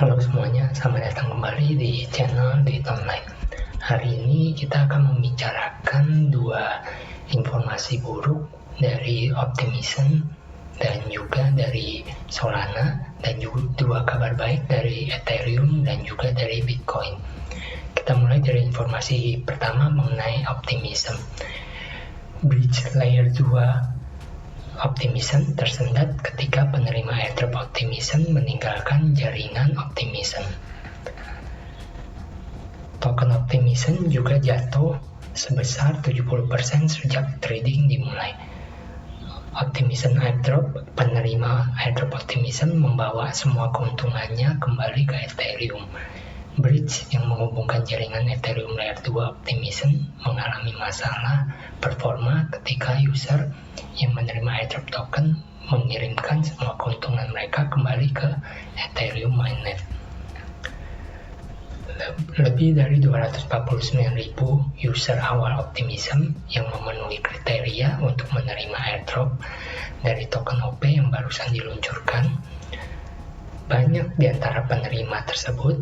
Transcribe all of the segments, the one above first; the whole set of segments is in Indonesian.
Halo semuanya, selamat datang kembali di channel Duit Online. Hari ini kita akan membicarakan dua informasi buruk dari Optimism dan juga dari Solana, dan juga dua kabar baik dari Ethereum dan juga dari Bitcoin. Kita mulai dari informasi pertama mengenai Optimism. Bridge Layer 2 Optimism tersendat ketika penerima airdrop Optimism meninggalkan jaringan Optimism. Token Optimism juga jatuh sebesar 70% sejak trading dimulai. Optimism airdrop, penerima airdrop Optimism membawa semua keuntungannya kembali ke Ethereum. Bridge yang menghubungkan jaringan Ethereum Layer 2 Optimism mengalami masalah performa ketika user yang menerima airdrop token mengirimkan semua keuntungan mereka kembali ke Ethereum mainnet. Lebih dari 249.000 user awal Optimism yang memenuhi kriteria untuk menerima airdrop dari token OP yang barusan diluncurkan. Banyak di antara penerima tersebut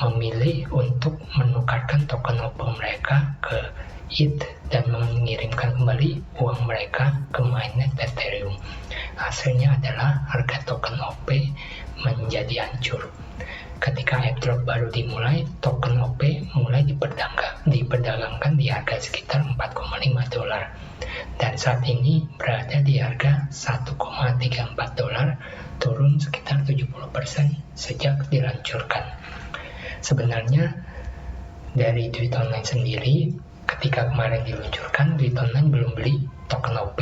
memilih untuk menukarkan token OP mereka ke ETH dan mengirimkan kembali uang mereka ke mainnet Ethereum. Hasilnya adalah harga token OP menjadi hancur. Ketika airdrop baru dimulai, token OP mulai diperdagangkan di harga sekitar $4,5 dan saat ini berada di harga $1,34, turun sekitar 70% sejak diluncurkan. Sebenarnya dari Duit Online sendiri, ketika kemarin diluncurkan, Duit Online belum beli token OP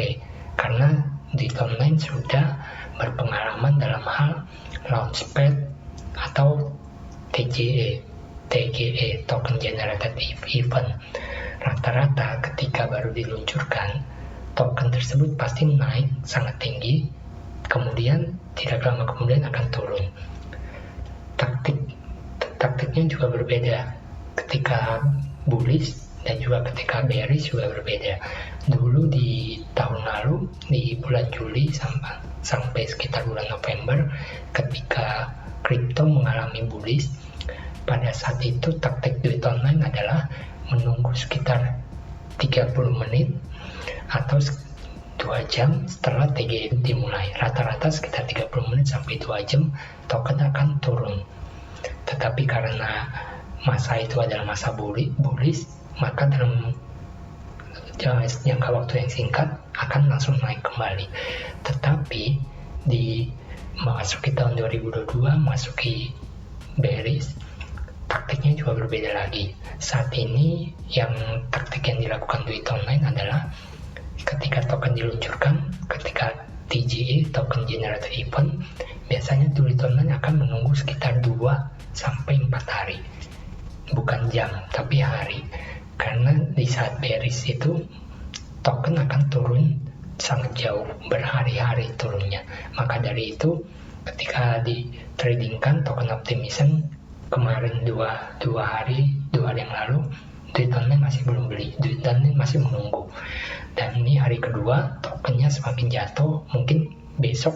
karena Duit Online sudah berpengalaman dalam hal launchpad atau TGE, Token Generated Event. Rata-rata ketika baru diluncurkan, token tersebut pasti naik sangat tinggi, kemudian tidak lama kemudian akan turun. Taktiknya juga berbeda ketika bullish dan juga ketika bearish juga berbeda. Dulu di tahun lalu di bulan Juli sampai sekitar bulan November, ketika kripto mengalami bullish, pada saat itu taktik Duit Online adalah menunggu sekitar 30 menit atau 2 jam setelah TGE dimulai. Rata-rata sekitar 30 menit sampai 2 jam token akan turun. Tetapi karena masa itu adalah masa bullish, maka dalam jangka waktu yang singkat akan langsung naik kembali. Tetapi di memasuki tahun 2022, memasuki bearish, taktiknya juga berbeda lagi. Saat ini yang taktik yang dilakukan Duit Online adalah ketika token diluncurkan, ketika TGE, Token Generated Event, biasanya Duit Online akan menunggu sekitar 2-4 hari. Bukan jam, tapi hari. Karena di saat bearish itu, token akan turun sangat jauh, berhari-hari turunnya. Maka dari itu, ketika ditradingkan token Optimism kemarin 2 hari yang lalu, Duit Online masih belum beli, Duit Online masih menunggu. Dan ini hari kedua, tokennya semakin jatuh, mungkin besok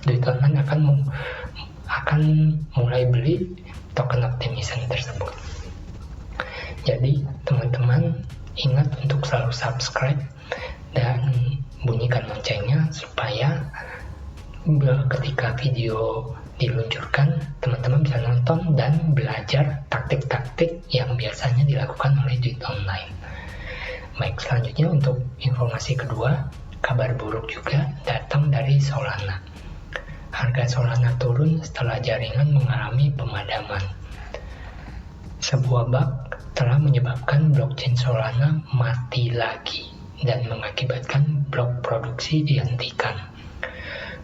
Duit Online akan mulai beli token Optimism tersebut. Jadi teman-teman ingat untuk selalu subscribe dan bunyikan loncengnya supaya ketika video diluncurkan teman-teman bisa nonton dan belajar taktik-taktik yang biasanya dilakukan oleh Duit Online. Baik, selanjutnya untuk informasi kedua, kabar buruk juga datang dari Solana. Harga Solana turun setelah jaringan mengalami pemadaman. Sebuah bug telah menyebabkan blockchain Solana mati lagi dan mengakibatkan blok produksi dihentikan.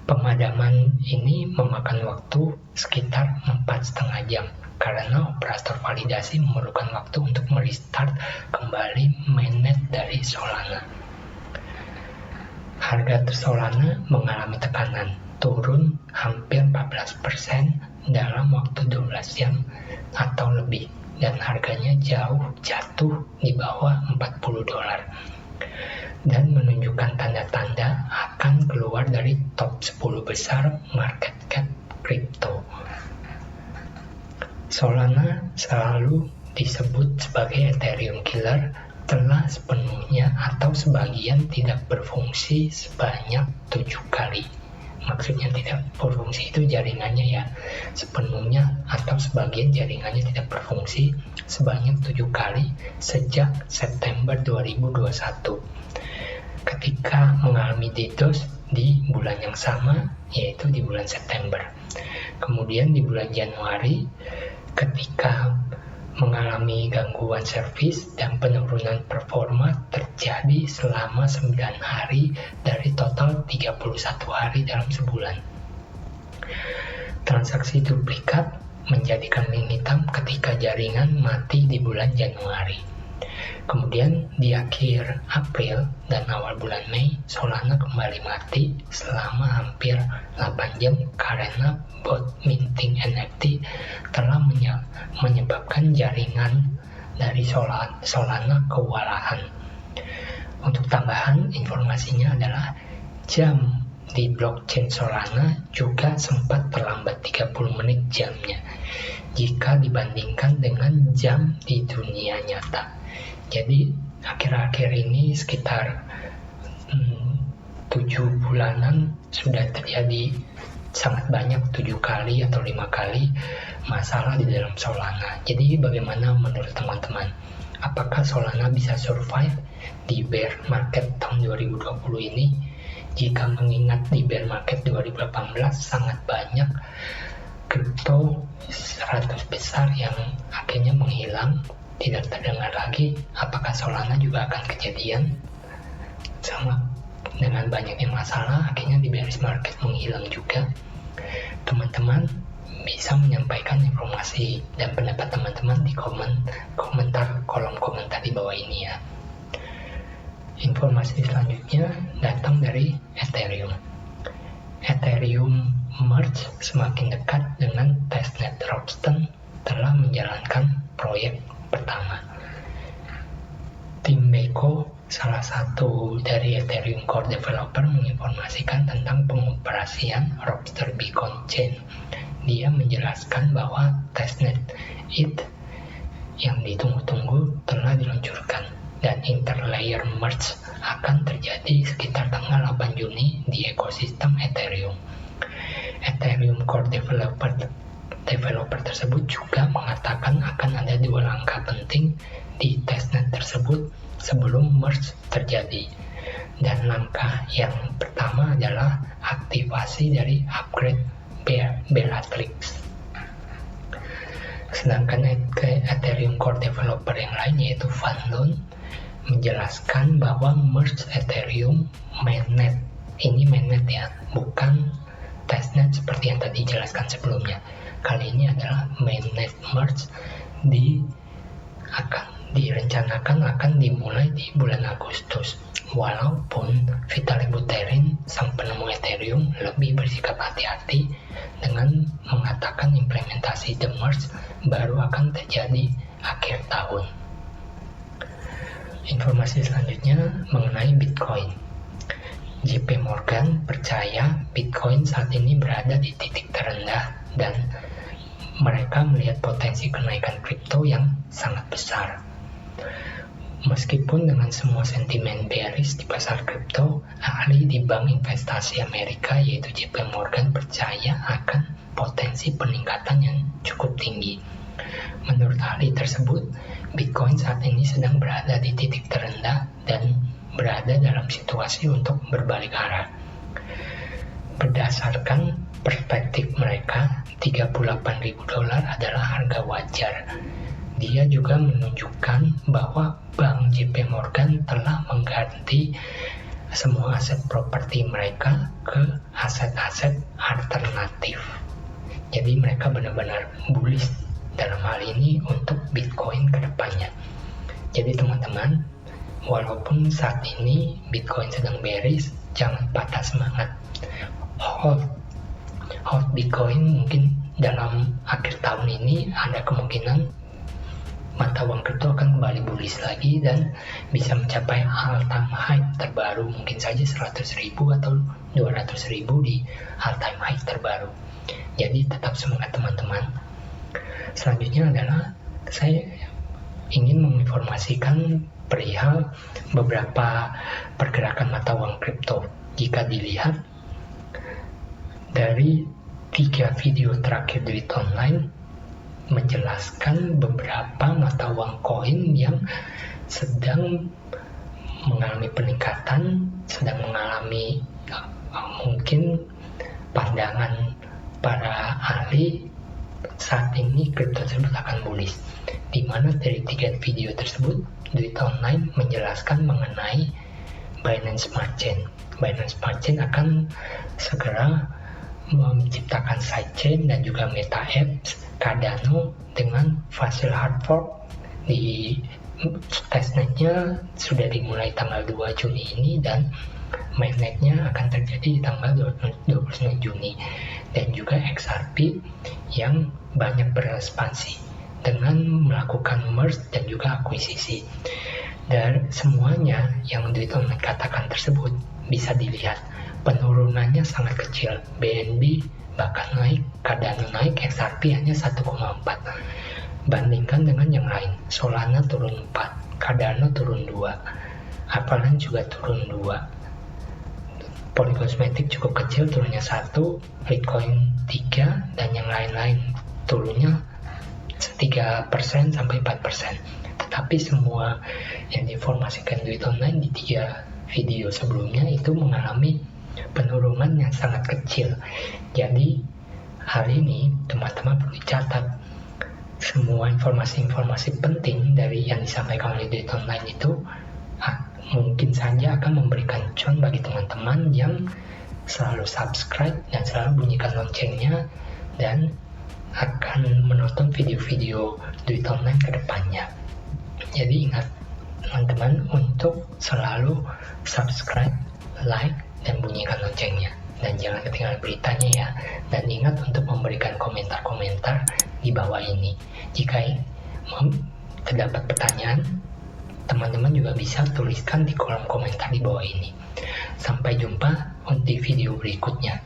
Pemadaman ini memakan waktu sekitar 4,5 jam karena operator validasi memerlukan waktu untuk merestart kembali mainnet dari Solana. Harga Solana mengalami tekanan, turun hampir 14% dalam waktu 12 jam atau lebih, dan harganya jatuh di bawah $40 dan menunjukkan tanda-tanda akan keluar dari top 10 besar market cap kripto. Solana selalu disebut sebagai Ethereum killer telah sepenuhnya atau sebagian tidak berfungsi sebanyak 7 kali. Maksudnya tidak berfungsi itu jaringannya ya, sepenuhnya atau sebagian jaringannya tidak berfungsi sebanyak 7 kali sejak September 2021 ketika mengalami DDoS di bulan yang sama, yaitu di bulan September. Kemudian di bulan Januari ketika mengalami gangguan servis dan penurunan performa terjadi selama 9 hari dari total 31 hari dalam sebulan. Transaksi duplikat menjadi kambing hitam ketika jaringan mati di bulan Januari. Kemudian di akhir April dan awal bulan Mei, Solana kembali mati selama hampir 8 jam karena bot minting NFT telah menyebabkan jaringan dari Solana kewalahan. Untuk tambahan, informasinya adalah jam di blockchain Solana juga sempat terlambat 30 menit jamnya jika dibandingkan dengan jam di dunia nyata. Jadi akhir-akhir ini sekitar 7 bulanan sudah terjadi sangat banyak 7 kali atau 5 kali masalah di dalam Solana. Jadi bagaimana menurut teman-teman? Apakah Solana bisa survive di bear market tahun 2020 ini? Jika mengingat di bear market 2018 sangat banyak kripto 100 besar yang akhirnya menghilang, tidak terdengar lagi. Apakah Solana juga akan kejadian sama dengan banyaknya masalah akhirnya di bearish market menghilang juga? Teman-teman bisa menyampaikan informasi dan pendapat teman-teman di kolom komentar di bawah ini ya. Informasi selanjutnya datang dari Ethereum. Ethereum merge semakin dekat dengan testnet Ropsten telah menjalankan proyek pertama. Tim Beko, salah satu dari Ethereum core developer, menginformasikan tentang pengoperasian Ropsten Beacon Chain. Dia menjelaskan bahwa testnet IT yang ditunggu-tunggu telah diluncurkan dan interlayer merge akan terjadi sekitar tanggal 8 Juni di ekosistem Ethereum. Ethereum core developer tersebut juga mengatakan akan ada 2 langkah penting di testnet tersebut sebelum merge terjadi. Dan langkah yang pertama adalah aktivasi dari upgrade Bellatrix. Sedangkan Ethereum core developer yang lain yaitu Fundon menjelaskan bahwa merge Ethereum mainnet, ini mainnet ya, bukan testnet seperti yang tadi dijelaskan sebelumnya. Kali ini adalah mainnet merge direncanakan akan dimulai di bulan Agustus. Walaupun Vitalik Buterin, sang penemu Ethereum, lebih bersikap hati-hati dengan mengatakan implementasi the merge baru akan terjadi akhir tahun. Informasi selanjutnya mengenai Bitcoin. JP Morgan percaya Bitcoin saat ini berada di titik terendah dan mereka melihat potensi kenaikan kripto yang sangat besar. Meskipun dengan semua sentimen bearish di pasar kripto, ahli di Bank Investasi Amerika yaitu JP Morgan percaya akan potensi peningkatan yang cukup tinggi. Menurut ahli tersebut, Bitcoin saat ini sedang berada di titik terendah dan berada dalam situasi untuk berbalik arah. Berdasarkan perspektif mereka, $38.000 adalah harga wajar. Dia juga menunjukkan bahwa Bank JP Morgan telah mengganti semua aset properti mereka ke aset-aset alternatif. Jadi mereka benar-benar bullish dalam hal ini untuk Bitcoin ke depannya. Jadi teman-teman, walaupun saat ini Bitcoin sedang bearish, jangan patah semangat. Hold Bitcoin, mungkin dalam akhir tahun ini ada kemungkinan mata uang kripto akan kembali bullish lagi dan bisa mencapai all-time high terbaru, mungkin saja 100.000 atau 200.000 di all-time high terbaru. Jadi tetap semangat teman-teman. Selanjutnya adalah saya ingin menginformasikan perihal beberapa pergerakan mata uang kripto. Jika dilihat dari 3 video terakhir Duit Online menjelaskan beberapa mata uang koin yang sedang mengalami peningkatan, sedang mengalami mungkin pandangan para ahli saat ini kripto tersebut akan bullish. Di mana dari 3 video tersebut Duit Online menjelaskan mengenai Binance Smart Chain. Binance Smart Chain akan segera menciptakan sidechain dan juga meta apps Cardano dengan fasil hard fork. Di testnetnya sudah dimulai tanggal 2 Juni ini dan mainnetnya akan terjadi di tanggal 29 Juni. Dan juga XRP yang banyak berekspansi dengan melakukan merge dan juga akuisisi. Dan semuanya yang Duit Online katakan tersebut bisa dilihat penurunannya sangat kecil. BNB bahkan naik, Cardano naik, XRP hanya 1,4. Bandingkan dengan yang lain, Solana turun 4, Cardano turun 2, Avalanche juga turun 2, Polygon Matic cukup kecil, turunnya 1, Bitcoin 3, dan yang lain-lain turunnya 3% sampai 4%. Tetapi semua yang diinformasikan Duit Online di 3 video sebelumnya itu mengalami penurunan yang sangat kecil. Jadi hari ini teman-teman perlu catat semua informasi-informasi penting dari yang disampaikan oleh Duit Online itu mungkin saja akan memberikan cuan bagi teman-teman yang selalu subscribe dan selalu bunyikan loncengnya dan akan menonton video-video Duit Online ke depannya. Jadi ingat teman-teman untuk selalu subscribe, like, dan bunyikan loncengnya. Dan jangan ketinggalan beritanya ya. Dan ingat untuk memberikan komentar-komentar di bawah ini. Jika terdapat pertanyaan, teman-teman juga bisa tuliskan di kolom komentar di bawah ini. Sampai jumpa di video berikutnya.